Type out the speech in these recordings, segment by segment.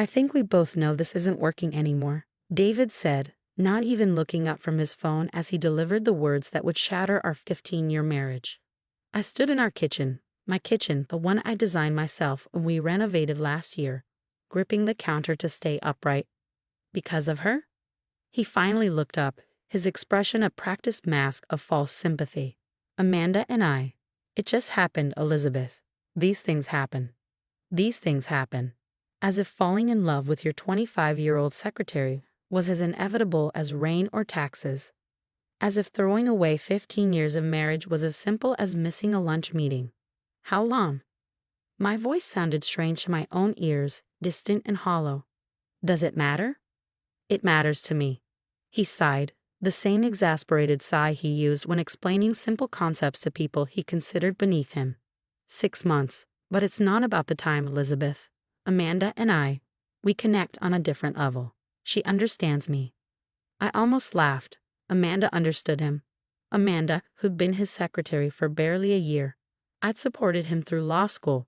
I think we both know this isn't working anymore, David said, not even looking up from his phone as he delivered the words that would shatter our 15-year marriage. I stood in our kitchen, my kitchen, the one I designed myself when we renovated last year, gripping the counter to stay upright. Because of her? He finally looked up, his expression a practiced mask of false sympathy. Amanda and I. It just happened, Elizabeth. These things happen. These things happen. As if falling in love with your 25-year-old secretary was as inevitable as rain or taxes. As if throwing away 15 years of marriage was as simple as missing a lunch meeting. How long? My voice sounded strange to my own ears, distant and hollow. Does it matter? It matters to me. He sighed, the same exasperated sigh he used when explaining simple concepts to people he considered beneath him. 6 months, but it's not about the time, Elizabeth. Amanda and I, we connect on a different level. She understands me. I almost laughed. Amanda understood him. Amanda, who'd been his secretary for barely a year. I'd supported him through law school,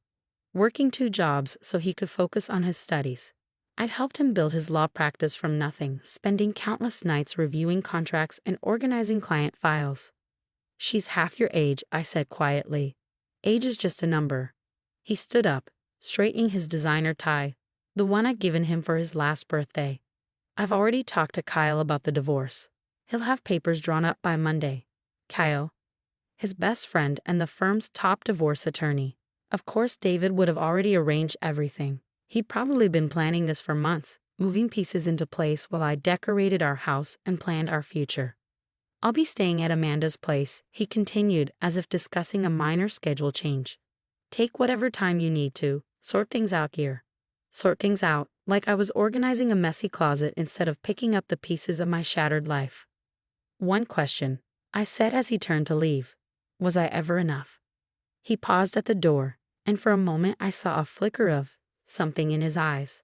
working 2 jobs so he could focus on his studies. I'd helped him build his law practice from nothing, spending countless nights reviewing contracts and organizing client files. She's half your age, I said quietly. Age is just a number. He stood up, straightening his designer tie, the one I'd given him for his last birthday. I've already talked to Kyle about the divorce. He'll have papers drawn up by Monday. Kyle, his best friend and the firm's top divorce attorney. Of course, David would have already arranged everything. He'd probably been planning this for months, moving pieces into place while I decorated our house and planned our future. I'll be staying at Amanda's place, he continued, as if discussing a minor schedule change. Take whatever time you need to, sort things out here. Sort things out, like I was organizing a messy closet instead of picking up the pieces of my shattered life. One question, I said as he turned to leave. Was I ever enough? He paused at the door, and for a moment I saw a flicker of something in his eyes.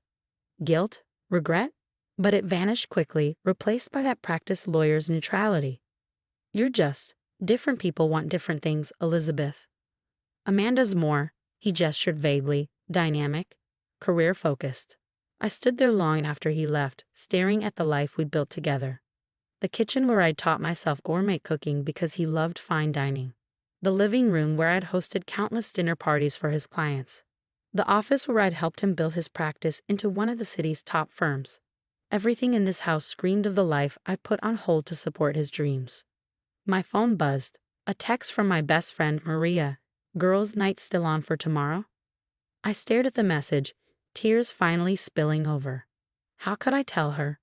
Guilt? Regret? But it vanished quickly, replaced by that practiced lawyer's neutrality. You're just, different people want different things, Elizabeth. Amanda's more, he gestured vaguely, dynamic, career-focused. I stood there long after he left, staring at the life we'd built together. The kitchen where I'd taught myself gourmet cooking because he loved fine dining. The living room where I'd hosted countless dinner parties for his clients. The office where I'd helped him build his practice into one of the city's top firms. Everything in this house screamed of the life I'd put on hold to support his dreams. My phone buzzed, a text from my best friend Maria. Girls' night still on for tomorrow? I stared at the message, tears finally spilling over. How could I tell her?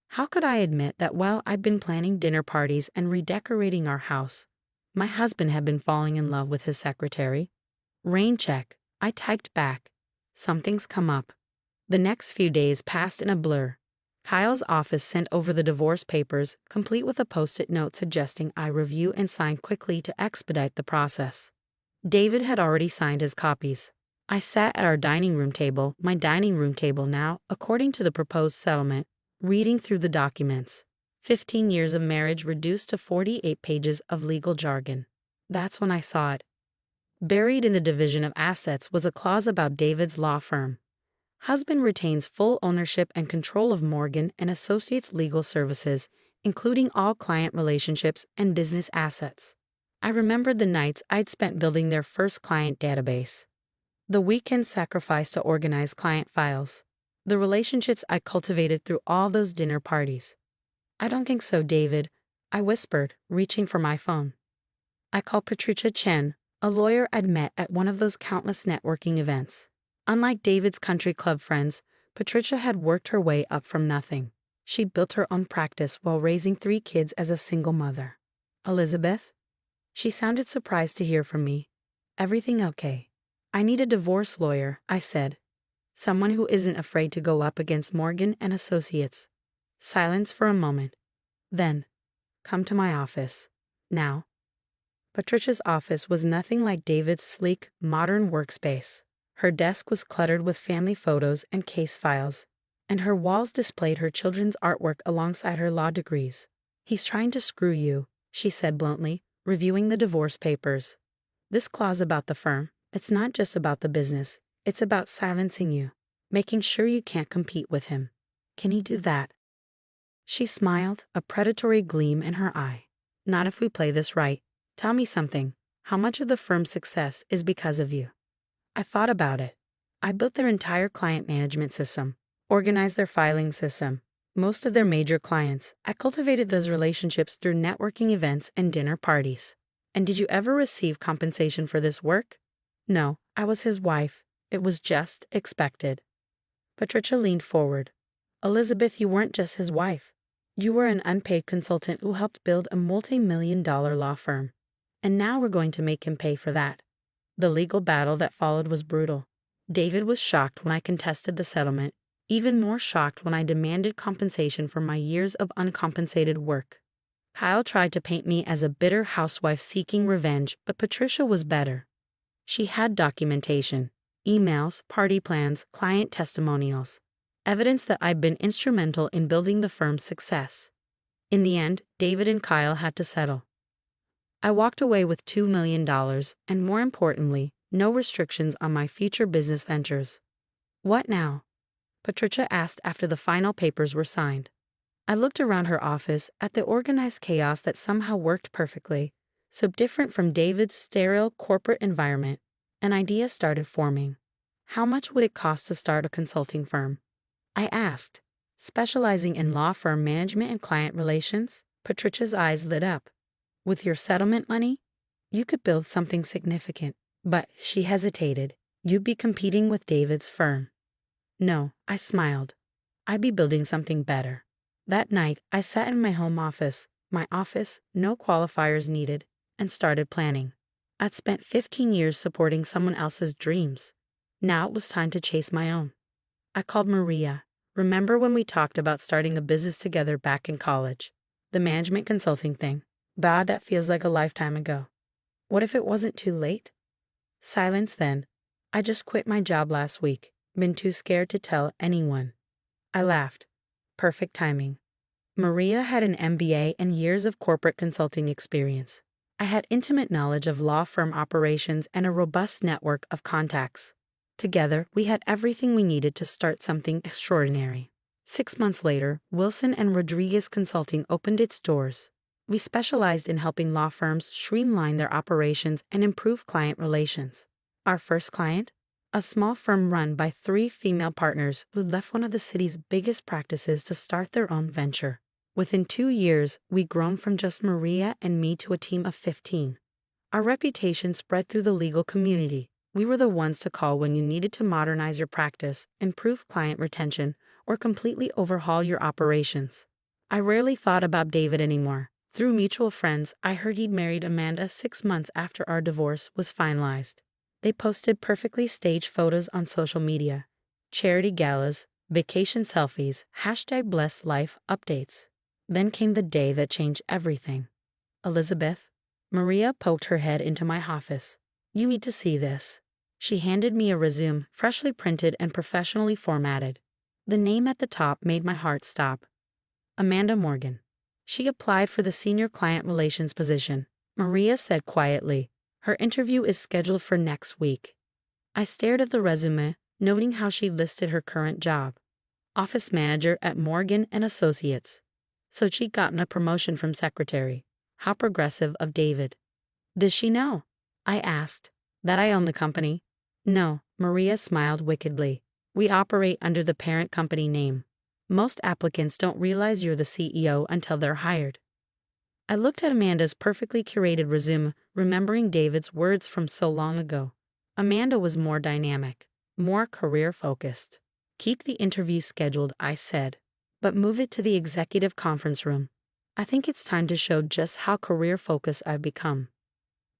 How could I admit that while I'd been planning dinner parties and redecorating our house, my husband had been falling in love with his secretary? Rain check, I typed back. Something's come up. The next few days passed in a blur. Kyle's office sent over the divorce papers, complete with a post-it note suggesting I review and sign quickly to expedite the process. David had already signed his copies. I sat at our dining room table, my dining room table now, according to the proposed settlement, reading through the documents. 15 years of marriage reduced to 48 pages of legal jargon. That's when I saw it. Buried in the division of assets was a clause about David's law firm. Husband retains full ownership and control of Morgan and Associates legal services, including all client relationships and business assets. I remembered the nights I'd spent building their first client database. The weekends sacrificed to organize client files. The relationships I cultivated through all those dinner parties. I don't think so, David, I whispered, reaching for my phone. I called Patricia Chen, a lawyer I'd met at one of those countless networking events. Unlike David's country club friends, Patricia had worked her way up from nothing. She'd built her own practice while raising 3 kids as a single mother. Elizabeth? She sounded surprised to hear from me. Everything okay? I need a divorce lawyer, I said. Someone who isn't afraid to go up against Morgan and Associates. Silence for a moment. Then, come to my office. Now. Patricia's office was nothing like David's sleek, modern workspace. Her desk was cluttered with family photos and case files, and her walls displayed her children's artwork alongside her law degrees. He's trying to screw you, she said bluntly, reviewing the divorce papers. This clause about the firm, it's not just about the business, it's about silencing you. making sure you can't compete with him. Can he do that? She smiled, a predatory gleam in her eye. Not if we play this right. Tell me something. How much of the firm's success is because of you? I thought about it. I built their entire client management system, organized their filing system, most of their major clients. I cultivated those relationships through networking events and dinner parties. And did you ever receive compensation for this work? No, I was his wife. It was just expected. Patricia leaned forward. Elizabeth, you weren't just his wife. You were an unpaid consultant who helped build a multi-million-dollar law firm. And now we're going to make him pay for that. The legal battle that followed was brutal. David was shocked when I contested the settlement, even more shocked when I demanded compensation for my years of uncompensated work. Kyle tried to paint me as a bitter housewife seeking revenge, but Patricia was better. She had documentation, emails, party plans, client testimonials, evidence that I'd been instrumental in building the firm's success. In the end, David and Kyle had to settle. I walked away with $2 million and, more importantly, no restrictions on my future business ventures. What now? Patricia asked after the final papers were signed. I looked around her office at the organized chaos that somehow worked perfectly, so different from David's sterile corporate environment. An idea started forming. How much would it cost to start a consulting firm? I asked. Specializing in law firm management and client relations? Patricia's eyes lit up. With your settlement money? You could build something significant. But, she hesitated, you'd be competing with David's firm. No, I smiled. I'd be building something better. That night, I sat in my home office, no qualifiers needed, and started planning. I'd spent 15 years supporting someone else's dreams. Now it was time to chase my own. I called Maria. Remember when we talked about starting a business together back in college? The management consulting thing. God, that feels like a lifetime ago. What if it wasn't too late? Silence then. I just quit my job last week. Been too scared to tell anyone. I laughed. Perfect timing. Maria had an MBA and years of corporate consulting experience. I had intimate knowledge of law firm operations and a robust network of contacts. Together, we had everything we needed to start something extraordinary. 6 months later, Wilson and Rodriguez Consulting opened its doors. We specialized in helping law firms streamline their operations and improve client relations. Our first client? A small firm run by 3 female partners who left one of the city's biggest practices to start their own venture. Within 2 years, we'd grown from just Maria and me to a team of 15. Our reputation spread through the legal community. We were the ones to call when you needed to modernize your practice, improve client retention, or completely overhaul your operations. I rarely thought about David anymore. Through mutual friends, I heard he'd married Amanda 6 months after our divorce was finalized. They posted perfectly staged photos on social media, charity galas, vacation selfies, #blessedlife updates. Then came the day that changed everything. Elizabeth? Maria poked her head into my office. You need to see this. She handed me a resume, freshly printed and professionally formatted. The name at the top made my heart stop. Amanda Morgan. She applied for the senior client relations position. Maria said quietly, her interview is scheduled for next week. I stared at the resume, noting how she listed her current job. Office manager at Morgan & Associates. So she'd gotten a promotion from secretary. How progressive of David. Does she know? I asked. That I own the company? No, Maria smiled wickedly. We operate under the parent company name. Most applicants don't realize you're the CEO until they're hired. I looked at Amanda's perfectly curated resume, remembering David's words from so long ago. Amanda was more dynamic, more career-focused. Keep the interview scheduled, I said, but move it to the executive conference room. I think it's time to show just how career-focused I've become.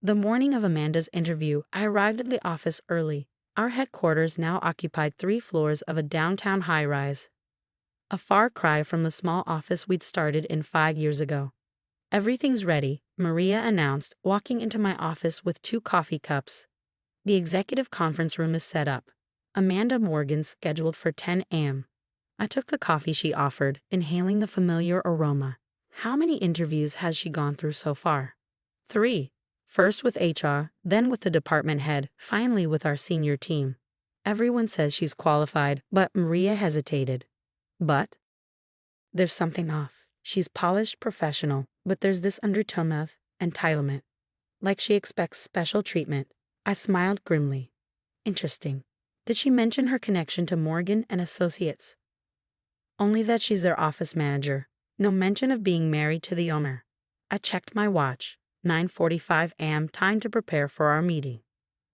The morning of Amanda's interview, I arrived at the office early. Our headquarters now occupied 3 floors of a downtown high-rise. A far cry from the small office we'd started in 5 years ago. Everything's ready, Maria announced, walking into my office with 2 coffee cups. The executive conference room is set up. Amanda Morgan's scheduled for 10 a.m. I took the coffee she offered, inhaling the familiar aroma. How many interviews has she gone through so far? 3. First with HR, then with the department head, finally with our senior team. Everyone says she's qualified, but Maria hesitated. But there's something off. She's polished, professional, but there's this undertone of entitlement, like she expects special treatment. I smiled grimly. Interesting. Did she mention her connection to Morgan and Associates? Only that she's their office manager. No mention of being married to the owner. I checked my watch. 9:45 a.m. Time to prepare for our meeting.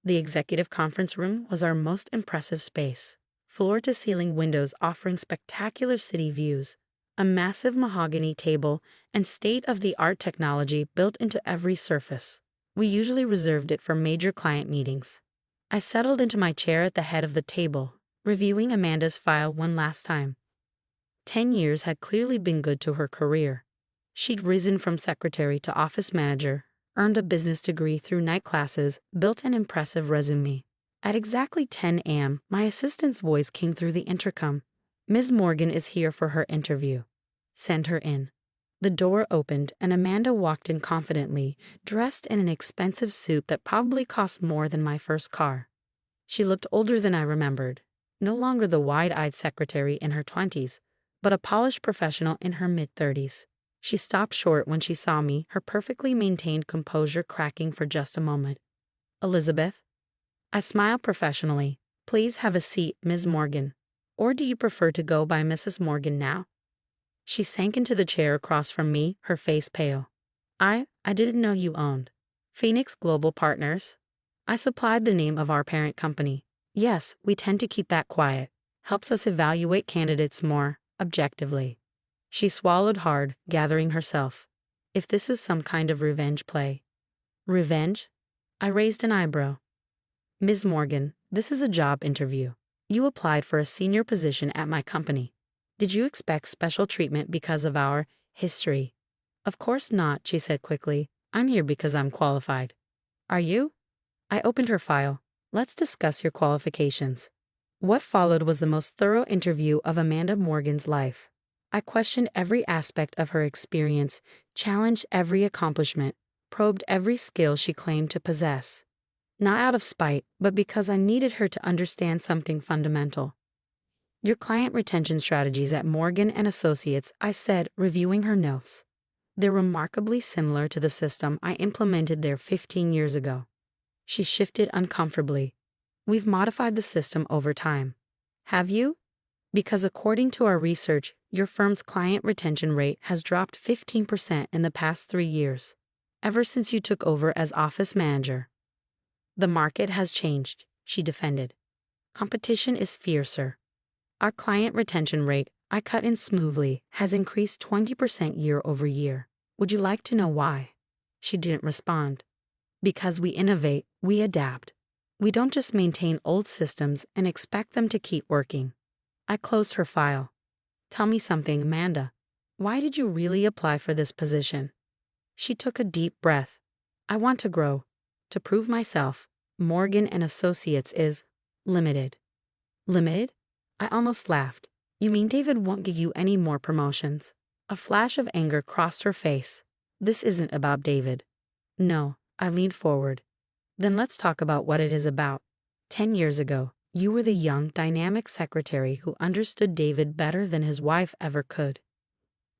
The executive conference room was our most impressive space. Floor-to-ceiling windows offering spectacular city views, a massive mahogany table, and state-of-the-art technology built into every surface. We usually reserved it for major client meetings. I settled into my chair at the head of the table, reviewing Amanda's file one last time. 10 years had clearly been good to her career. She'd risen from secretary to office manager, earned a business degree through night classes, built an impressive resume. At exactly 10 a.m., my assistant's voice came through the intercom. Ms. Morgan is here for her interview. Send her in. The door opened and Amanda walked in confidently, dressed in an expensive suit that probably cost more than my first car. She looked older than I remembered, no longer the wide-eyed secretary in her 20s, but a polished professional in her mid-30s. She stopped short when she saw me, her perfectly maintained composure cracking for just a moment. Elizabeth? I smiled professionally. Please have a seat, Ms. Morgan. Or do you prefer to go by Mrs. Morgan now? She sank into the chair across from me, her face pale. I didn't know you owned Phoenix Global Partners. I supplied the name of our parent company. Yes, we tend to keep that quiet. Helps us evaluate candidates more objectively. She swallowed hard, gathering herself. If this is some kind of revenge play. Revenge? I raised an eyebrow. Ms. Morgan, this is a job interview. You applied for a senior position at my company. Did you expect special treatment because of our history? Of course not, she said quickly. I'm here because I'm qualified. Are you? I opened her file. Let's discuss your qualifications. What followed was the most thorough interview of Amanda Morgan's life. I questioned every aspect of her experience, challenged every accomplishment, probed every skill she claimed to possess. Not out of spite, but because I needed her to understand something fundamental. Your client retention strategies at Morgan and Associates, I said, reviewing her notes. They're remarkably similar to the system I implemented there 15 years ago. She shifted uncomfortably. We've modified the system over time. Have you? Because according to our research, your firm's client retention rate has dropped 15% in the past 3 years, ever since you took over as office manager. The market has changed, she defended. Competition is fiercer. Our client retention rate, I cut in smoothly, has increased 20% year over year. Would you like to know why? She didn't respond. Because we innovate, we adapt. We don't just maintain old systems and expect them to keep working. I closed her file. Tell me something, Amanda. Why did you really apply for this position? She took a deep breath. I want to grow. To prove myself. Morgan and Associates is limited. Limited? I almost laughed. You mean David won't give you any more promotions? A flash of anger crossed her face. This isn't about David. No, I leaned forward. Then let's talk about what it is about. 10 years ago, you were the young, dynamic secretary who understood David better than his wife ever could.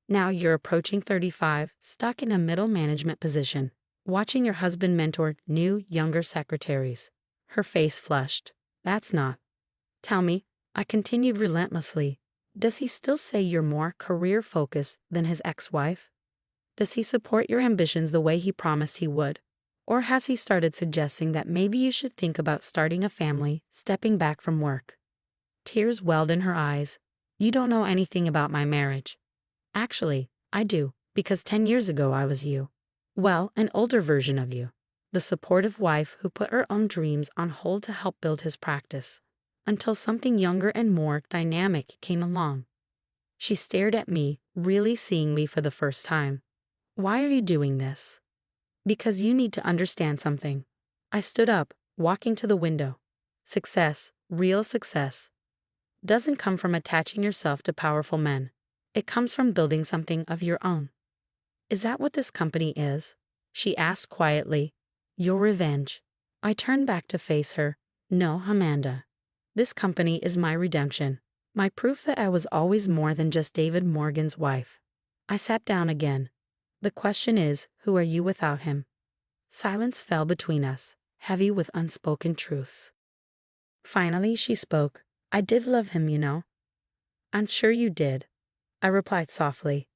Now you're approaching 35, stuck in a middle management position, watching your husband mentor new, younger secretaries. Her face flushed. That's not. Tell me, I continued relentlessly. Does he still say you're more career-focused than his ex-wife? Does he support your ambitions the way he promised he would? Or has he started suggesting that maybe you should think about starting a family, stepping back from work? Tears welled in her eyes. You don't know anything about my marriage. Actually, I do, because 10 years ago I was you. Well, an older version of you. The supportive wife who put her own dreams on hold to help build his practice. Until something younger and more dynamic came along. She stared at me, really seeing me for the first time. Why are you doing this? Because you need to understand something. I stood up, walking to the window. Success, real success, doesn't come from attaching yourself to powerful men. It comes from building something of your own. Is that what this company is? She asked quietly. Your revenge. I turned back to face her. No, Amanda. This company is my redemption, my proof that I was always more than just David Morgan's wife. I sat down again. The question is, who are you without him? Silence fell between us, heavy with unspoken truths. Finally, she spoke. I did love him, you know. I'm sure you did, I replied softly.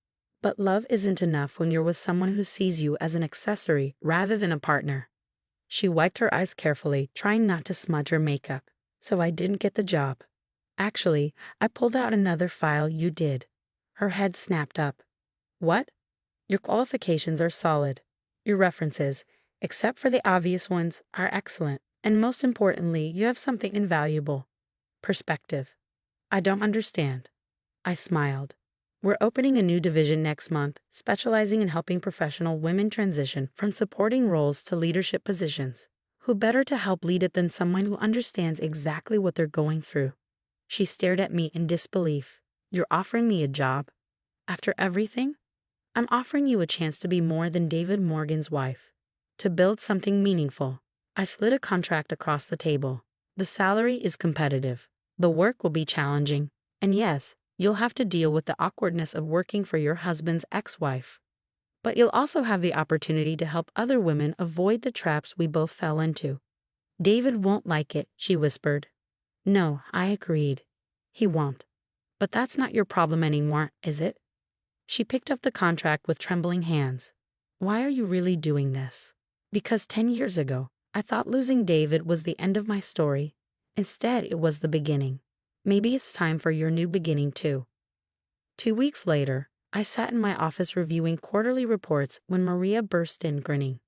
But love isn't enough when you're with someone who sees you as an accessory rather than a partner. She wiped her eyes carefully, trying not to smudge her makeup. So I didn't get the job. Actually, I pulled out another file you did. Her head snapped up. What? Your qualifications are solid. Your references, except for the obvious ones, are excellent. And most importantly, you have something invaluable. Perspective. I don't understand. I smiled. We're opening a new division next month, specializing in helping professional women transition from supporting roles to leadership positions. Who better to help lead it than someone who understands exactly what they're going through? She stared at me in disbelief. You're offering me a job? After everything? I'm offering you a chance to be more than David Morgan's wife. To build something meaningful. I slid a contract across the table. The salary is competitive. The work will be challenging. And yes, you'll have to deal with the awkwardness of working for your husband's ex-wife. But you'll also have the opportunity to help other women avoid the traps we both fell into. David won't like it, she whispered. No, I agreed. He won't. But that's not your problem anymore, is it? She picked up the contract with trembling hands. Why are you really doing this? Because 10 years ago, I thought losing David was the end of my story. Instead, it was the beginning. Maybe it's time for your new beginning too. 2 weeks later, I sat in my office reviewing quarterly reports when Maria burst in grinning.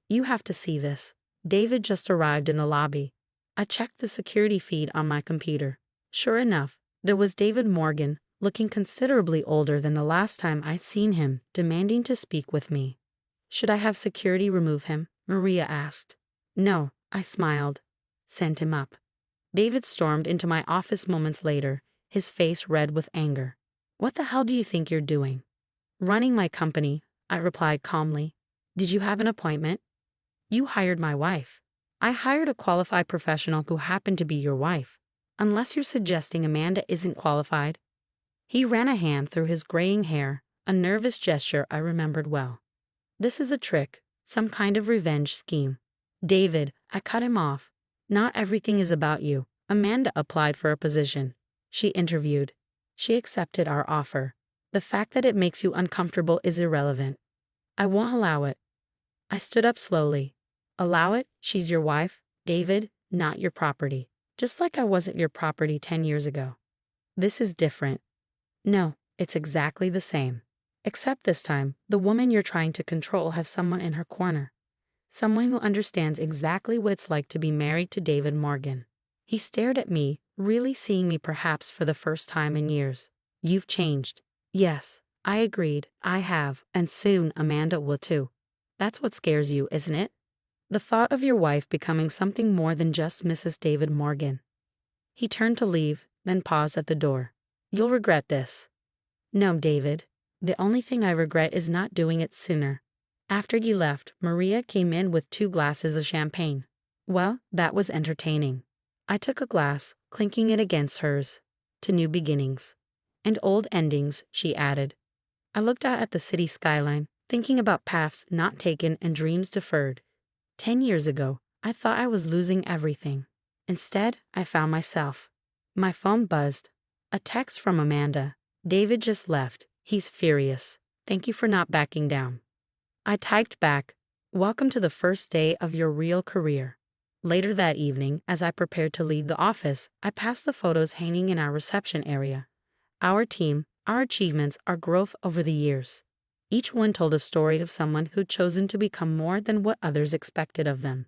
You have to see this. David just arrived in the lobby. I checked the security feed on my computer. Sure enough, there was David Morgan, looking considerably older than the last time I'd seen him, demanding to speak with me. Should I have security remove him? Maria asked. No, I smiled. Send him up. David stormed into my office moments later, his face red with anger. What the hell do you think you're doing? Running my company, I replied calmly. Did you have an appointment? You hired my wife. I hired a qualified professional who happened to be your wife. Unless you're suggesting Amanda isn't qualified. He ran a hand through his graying hair, a nervous gesture I remembered well. This is a trick, some kind of revenge scheme. David, I cut him off. Not everything is about you. Amanda applied for a position. She interviewed. She accepted our offer. The fact that it makes you uncomfortable is irrelevant. I won't allow it. I stood up slowly. Allow it? She's your wife, David, not your property. Just like I wasn't your property 10 years ago. This is different. No, it's exactly the same. Except this time, the woman you're trying to control has someone in her corner. Someone who understands exactly what it's like to be married to David Morgan. He stared at me, really seeing me perhaps for the first time in years. You've changed. Yes, I agreed, I have, and soon Amanda will too. That's what scares you, isn't it? The thought of your wife becoming something more than just Mrs. David Morgan. He turned to leave, then paused at the door. You'll regret this. No, David. The only thing I regret is not doing it sooner. After you left, Maria came in with 2 glasses of champagne. Well, that was entertaining. I took a glass, clinking it against hers. To new beginnings. And old endings, she added. I looked out at the city skyline, thinking about paths not taken and dreams deferred. 10 years ago, I thought I was losing everything. Instead, I found myself. My phone buzzed. A text from Amanda. David just left. He's furious. Thank you for not backing down. I typed back, welcome to the first day of your real career. Later that evening, as I prepared to leave the office, I passed the photos hanging in our reception area. Our team, our achievements, our growth over the years. Each one told a story of someone who'd chosen to become more than what others expected of them.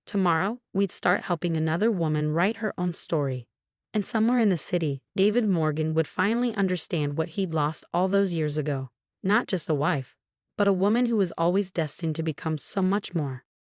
Tomorrow, we'd start helping another woman write her own story. And somewhere in the city, David Morgan would finally understand what he'd lost all those years ago. Not just a wife, but a woman who was always destined to become so much more.